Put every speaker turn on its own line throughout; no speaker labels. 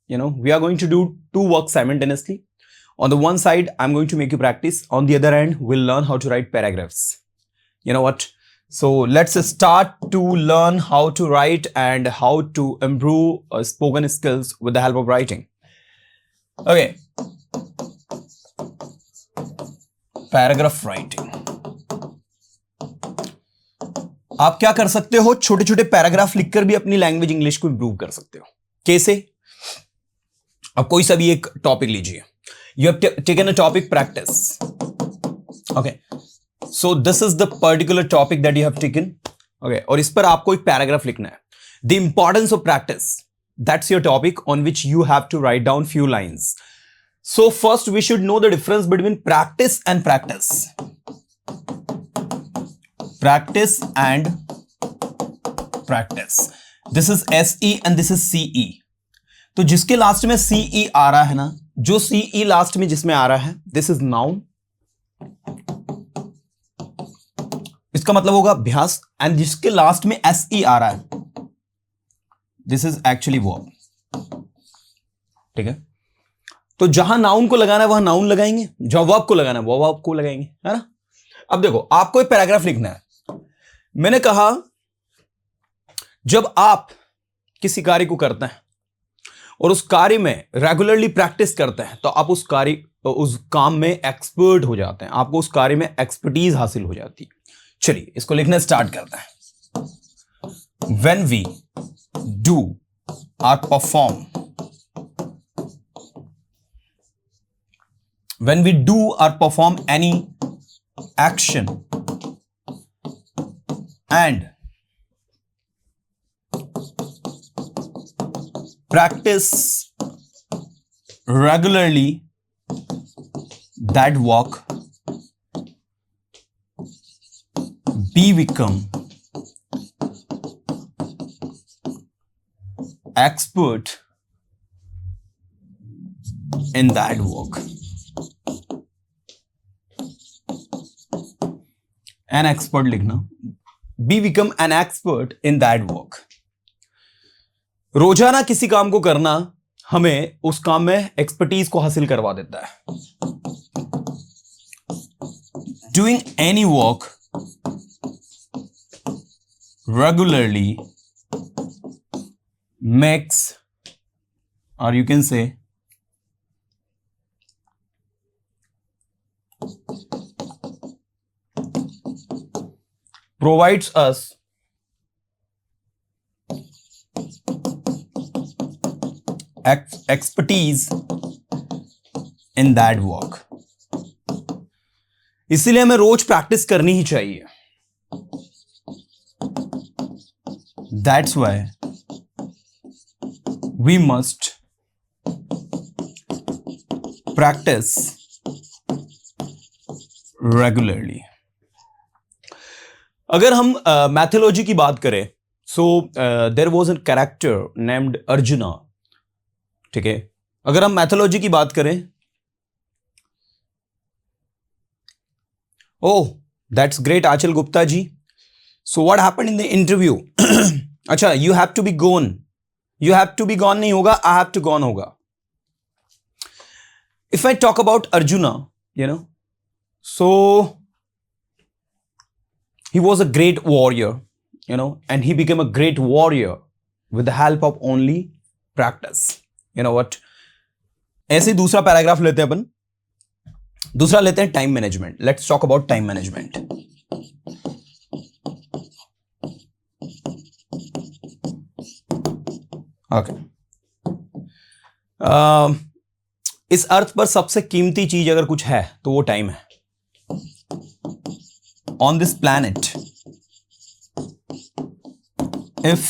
we are going to do two works simultaneously. On the one side, I'm going to make you practice. On the other hand, we'll learn how to write paragraphs. You know what? So let's start to learn how to write and how to improve spoken skills with the help of writing. Okay. Paragraph writing. आप क्या कर सकते हो? छोटे छोटे paragraph लिखकर भी अपनी लैंग्वेज इंग्लिश को इंप्रूव कर सकते हो. कैसे? अब कोई सा भी एक टॉपिक लीजिए. You have taken a topic practice. Okay. So this is the particular topic that you have taken. Okay. और इस पर आपको एक पैराग्राफ लिखना है. The importance of practice. That's your topic on which you have to write down few lines. So first we should know the difference between practice and practice. Practice and practice. This is SE and this is CE. तो जिसके last में CE आ रहा है ना, जो CE last में जिसमें आ रहा है, दिस इज नाउन. इसका मतलब होगा अभ्यास. एंड जिसके लास्ट में SE आ रहा है, दिस इज एक्चुअली वर्ब. ठीक है. तो जहां नाउन को लगाना है वहां नाउन लगाएंगे, जहां वर्ब को लगाना है वो वर्ब को लगाएंगे, है ना. अब देखो, आपको एक पैराग्राफ लिखना है. मैंने कहा जब आप किसी कार्य को करते हैं और उस कार्य में रेगुलरली प्रैक्टिस करते हैं तो आप उस काम में एक्सपर्ट हो जाते हैं. आपको उस कार्य में एक्सपर्टीज हासिल हो जाती है. चलिए इसको लिखना स्टार्ट करते हैं. व्हेन वी डू और परफॉर्म, व्हेन वी डू और perform any action and practice regularly that work, we become expert in that work. An expert लिखना. We become an expert in that work. रोजाना किसी काम को करना हमें उस काम में एक्सपर्टीज को हासिल करवा देता है. Doing any work regularly makes, और you can say provides us expertise in that work. इसीलिए हमें रोज प्रैक्टिस करनी ही चाहिए. That's why we must practice regularly. अगर हम मैथोलॉजी की बात करें, so there was a character named Arjuna. ठीक है. अगर हम मैथोलॉजी की बात करें, oh that's great Aanchal Gupta ji. So what happened in the interview? अच्छा, you have to be gone. You have to be gone नहीं होगा, आई हैव टू गॉन होगा. If I talk about Arjuna, so he was a great warrior, and he became a great warrior with the help of only practice. You know what? ऐसे ही दूसरा paragraph लेते हैं अपन. दूसरा लेते हैं time management. Let's talk about time management. Okay. इस अर्थ पर सबसे कीमती चीज अगर कुछ है तो वो टाइम है. On this planet, if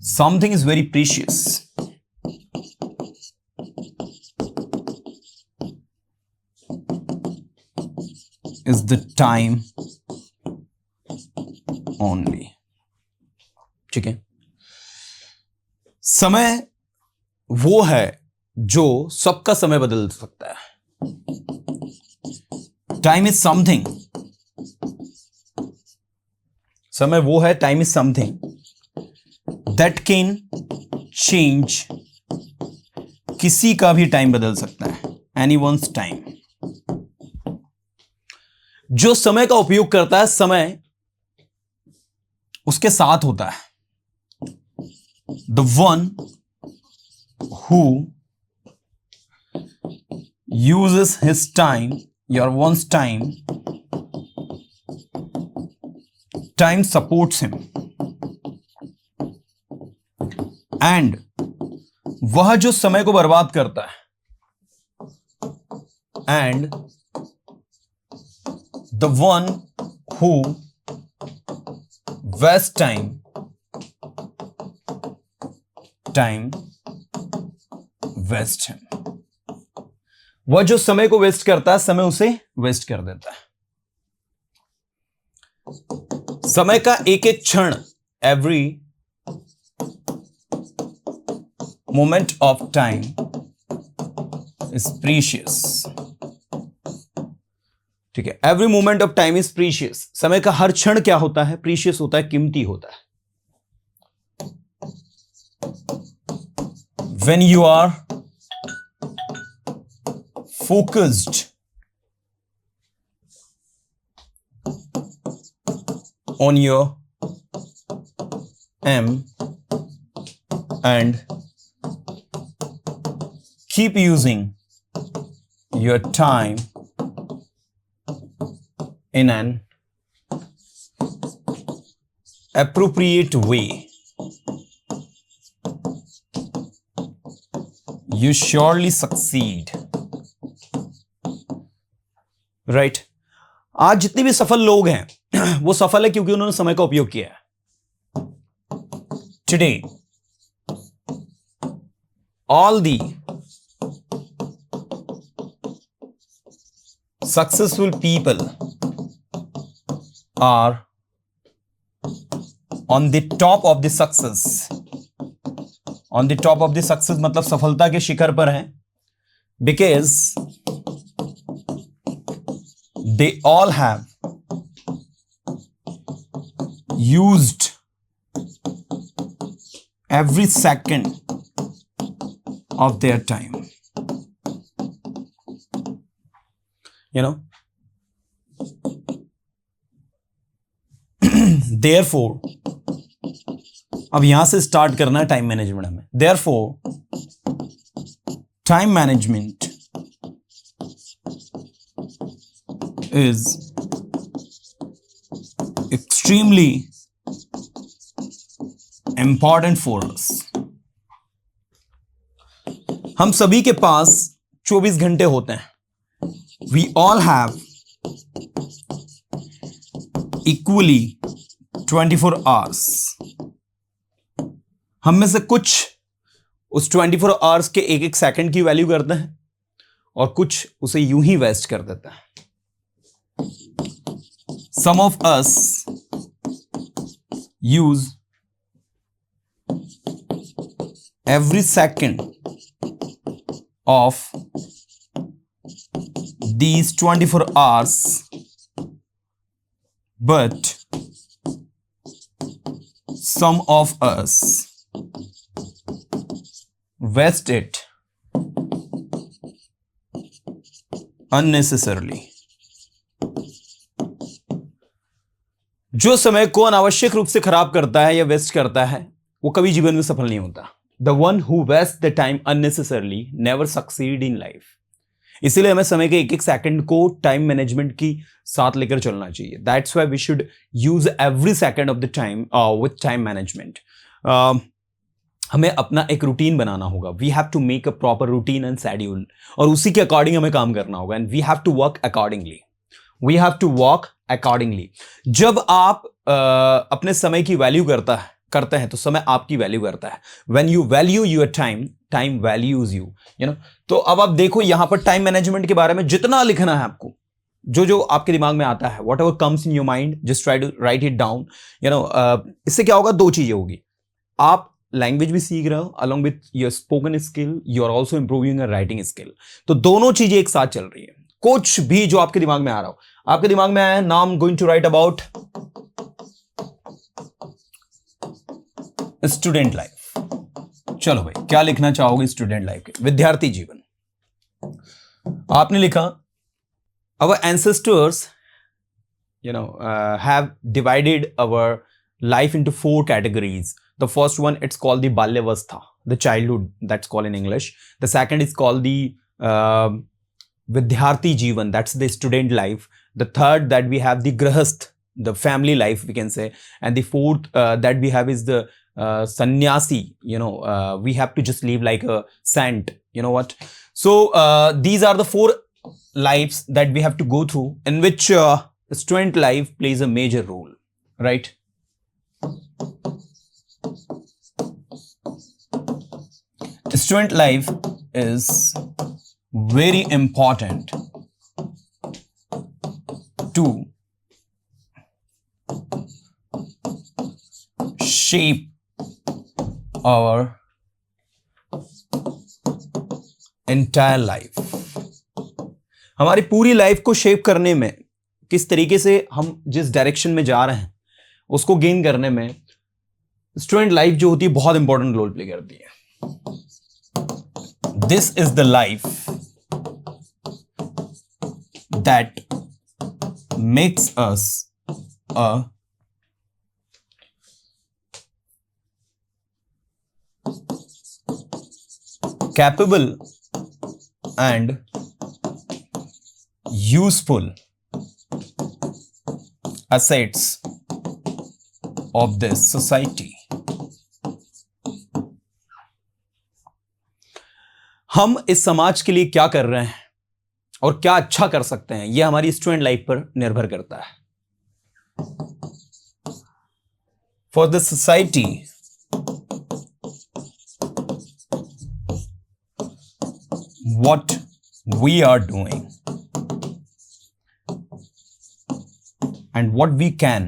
something is very precious, is the time only. ठीक है. समय वो है जो सबका समय बदल सकता है. Time is something. समय वो है, time is something that can change, किसी का भी टाइम बदल सकता है, एनीवन्स टाइम। जो समय का उपयोग करता है, समय उसके साथ होता है। The one who uses his time, your one's time supports him, and वह जो समय को बर्बाद करता है, and the one who wastes time waste him, वह जो समय को वेस्ट करता है, समय उसे वेस्ट कर देता है। समय का एक एक क्षण, every moment of time is precious. ठीक है, every moment of time is precious. समय का हर क्षण क्या होता है? प्रीशियस होता है, कीमती होता है। When you are focused on your aim and keep using your time in an appropriate way, you surely succeed. Right आज जितने भी सफल लोग हैं वो सफल है क्योंकि उन्होंने समय का उपयोग किया है। Today all the successful people are on the top of the success. On the top of the success मतलब सफलता के शिखर पर हैं, because they all have used every second of their time, you know. Therefore, अब यहां से start करना है टाइम मैनेजमेंट हमें। Therefore, time management is extremely important for us. हम सभी के पास 24 घंटे होते हैं। We all have equally 24 hours. हम में से कुछ उस 24 hours के एक एक सेकंड की वैल्यू करते हैं और कुछ उसे यूं ही वेस्ट कर देते हैं। Some of us use every second of these 24 hours, but some of us waste it unnecessarily. जो समय को अनावश्यक रूप से खराब करता है या वेस्ट करता है वो कभी जीवन में सफल नहीं होता। The one who waste the time unnecessarily never succeed in life. इसीलिए हमें समय के एक एक सेकंड को टाइम मैनेजमेंट की साथ लेकर चलना चाहिए। That's why we should use every second of the time with time management. हमें अपना एक रूटीन बनाना होगा। We have to make a proper routine and schedule, और उसी के अकॉर्डिंग हमें काम करना होगा। And we have to work accordingly. We have to work accordingly. जब आप अपने समय की वैल्यू करते हैं तो समय आपकी वैल्यू करता है। When you value your time, time values you, you know. तो अब आप देखो यहां पर टाइम मैनेजमेंट के बारे में जितना लिखना है आपको, जो जो आपके दिमाग में आता है, whatever comes in your mind, just try to write it down, you know. इससे क्या होगा? दो चीजें होगी। आप लैंग्वेज भी सीख रहे हो, along with your spoken skill you are also improving your writing skill. तो दोनों चीजें एक साथ चल रही है। कुछ भी जो आपके दिमाग में आ रहा हो, आपके दिमाग में आया, now I am going to write about student life. चलो भाई, क्या लिखना चाहोगे स्टूडेंट लाइफ के? विद्यार्थी जीवन। आपने लिखा our ancestors have divided our life into 4 categories. The first one, it's called the balyavastha, the childhood, that's called in English. The second is called the vidyarthi jeevan, that's the student life. The third that we have the grahasth, the family life we can say. And the fourth that we have is the sannyasi. We have to just live like a saint, you know what. So these are the 4 lives that we have to go through, in which student life plays a major role, right? Student life is very important to shape our entire life. हमारी पूरी life को shape करने में, किस तरीके से हम जिस डायरेक्शन में जा रहे हैं उसको गेन करने में स्टूडेंट लाइफ जो होती है बहुत इंपॉर्टेंट रोल प्ले करती है. This is the life that makes us a capable and useful assets of this society. हम इस समाज के लिए क्या कर रहे हैं और क्या अच्छा कर सकते हैं, यह हमारी स्टूडेंट लाइफ पर निर्भर करता है. For the society what we are doing and what we can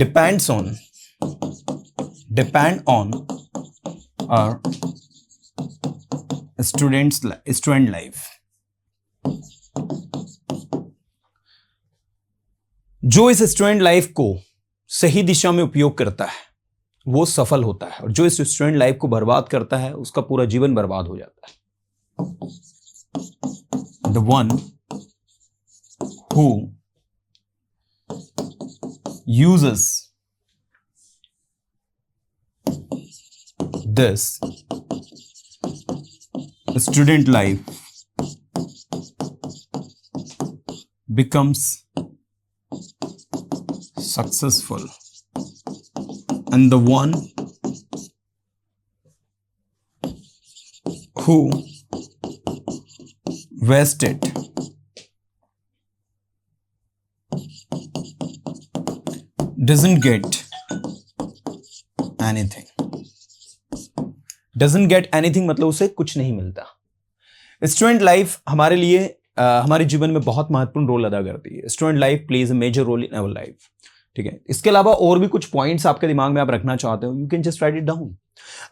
depend on our student life. जो इस स्टूडेंट लाइफ को सही दिशा में उपयोग करता है वो सफल होता है, और जो इस स्टूडेंट लाइफ को बर्बाद करता है उसका पूरा जीवन बर्बाद हो जाता है. The one who uses this student life becomes successful, and the one who wastes it doesn't get anything. मतलब उसे कुछ नहीं मिलता. स्टूडेंट लाइफ हमारे लिए हमारे जीवन में बहुत महत्वपूर्ण रोल अदा करती है. Student life plays a major role in our life. ठीक है, इसके अलावा और भी कुछ पॉइंट्स आपके दिमाग में आप रखना चाहते हो, you can just write it down.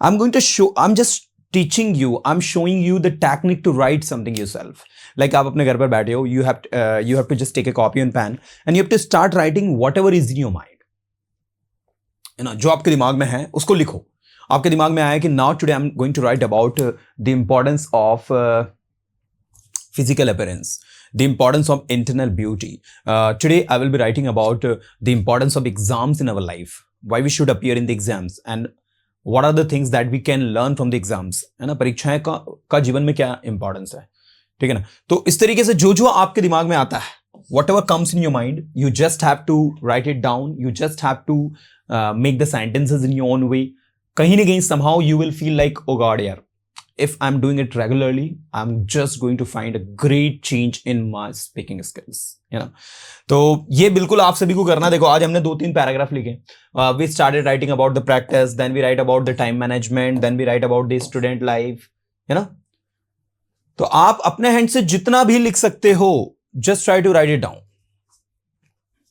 I am going to show, I am just teaching you, I am showing you the technique to write something yourself. Like आप अपने घर पर बैठे हो, you have to just take a copy and pen and you have to start writing whatever is in your mind. जो आपके दिमाग में है उसको लिखो. आपके दिमाग में आया कि now today I am going to write about the importance of physical appearance, the importance of internal beauty. Today I will be writing about the importance of exams in our life, why we should appear in the exams, and what are the things that we can learn from the exams. है ना, परीक्षाएं का जीवन में क्या importance है. ठीक है ना. तो इस तरीके से जो जो आपके दिमाग में आता है, whatever comes in your mind, you just have to write it down. You just have to make the sentences in your own way. कहीं ना कहीं somehow you will feel like, oh God यार, if I'm doing it regularly, I'm just going to find a great change in my speaking skills. तो ये बिल्कुल आप सभी को करना. देखो, आज हमने 2-3 पैराग्राफ लिखे. We started writing about the practice, then we write about the time management, then we write about the student life. तो आप अपने हैंड से जितना भी लिख सकते हो, just try to write it down.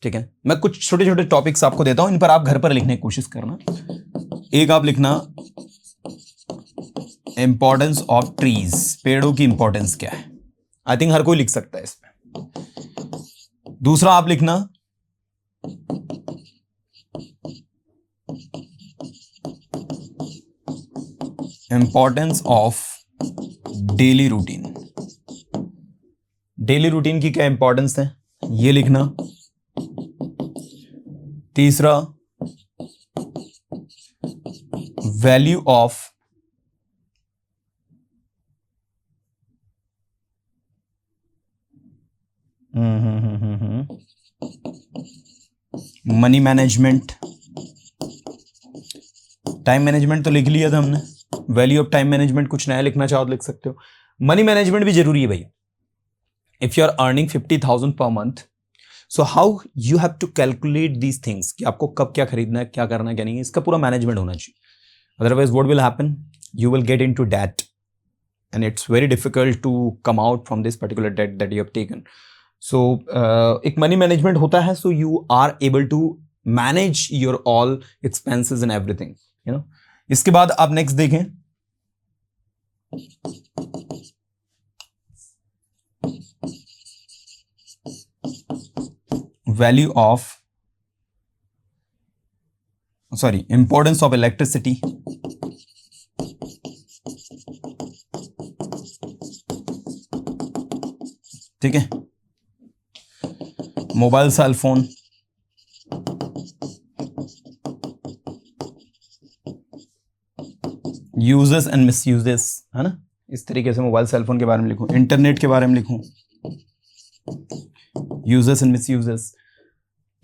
ठीक है, मैं कुछ छोटे छोटे टॉपिक्स आपको देता हूं, इन पर आप घर पर लिखने की कोशिश करना. एक आप लिखना इंपॉर्टेंस ऑफ ट्रीज, पेड़ों की इंपॉर्टेंस क्या है. आई थिंक हर कोई लिख सकता है इसमें. दूसरा आप लिखना importance of daily routine. Daily routine की क्या इंपॉर्टेंस है ये लिखना। तीसरा value of money management. Time management तो लिख लिया था हमने, वैल्यू ऑफ टाइम मैनेजमेंट कुछ नया लिखना चाहो तो लिख सकते हो। मनी मैनेजमेंट भी जरूरी है भाई। If you are earning 50,000 per month, so how you have to calculate these things कि आपको कब क्या खरीदना है, क्या करना है, क्या नहीं है, इसका पूरा मैनेजमेंट होना चाहिए। Otherwise what will happen, you will get into debt and it's very difficult to come out from this particular debt that you have taken. So एक मनी मैनेजमेंट होता है, so you are able to manage your all expenses and everything, you know. इसके बाद आप next देखें, value of importance of electricity. ठीक है, mobile cell phone, uses and misuses, है ना। इस तरीके से मोबाइल सेल फोन के बारे में लिखूं, इंटरनेट के बारे में लिखूं, uses and misuses,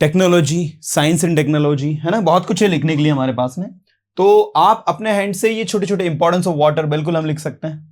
technology, science and technology, है ना। बहुत कुछ है लिखने के लिए हमारे पास में। तो आप अपने हैंड से ये छोटे छोटे इंपॉर्टेंस ऑफ वाटर बिल्कुल हम लिख सकते हैं।